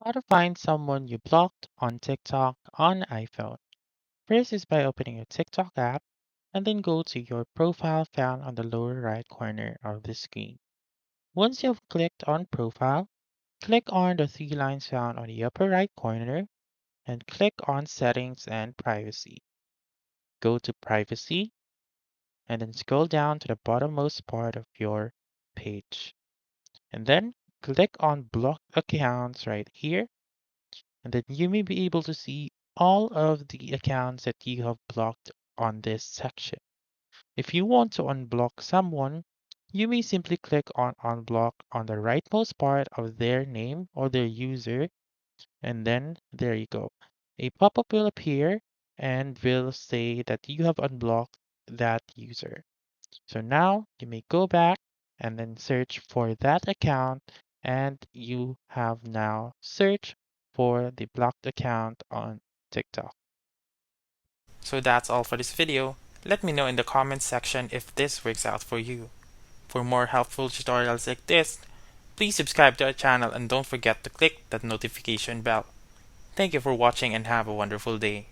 How to find someone you blocked on TikTok on iPhone. First is by opening your TikTok app and then go to your profile found on the lower right corner of the screen. Once you've clicked on profile, click on the three lines found on the upper right corner and click on settings and privacy. Go to privacy and then scroll down to the bottommost part of your page. And then click on block accounts right here, and then you may be able to see all of the accounts that you have blocked on this section. If you want to unblock someone, you may simply click on unblock on the rightmost part of their name or their user, and then there you go. A pop-up will appear and will say that you have unblocked that user. So now you may go back and then search for that account, and you have now searched for the blocked account on TikTok. So that's all for this video. Let me know in the comments section if this works out for you. For more helpful tutorials like this, please subscribe to our channel and don't forget to click that notification bell. Thank you for watching and have a wonderful day.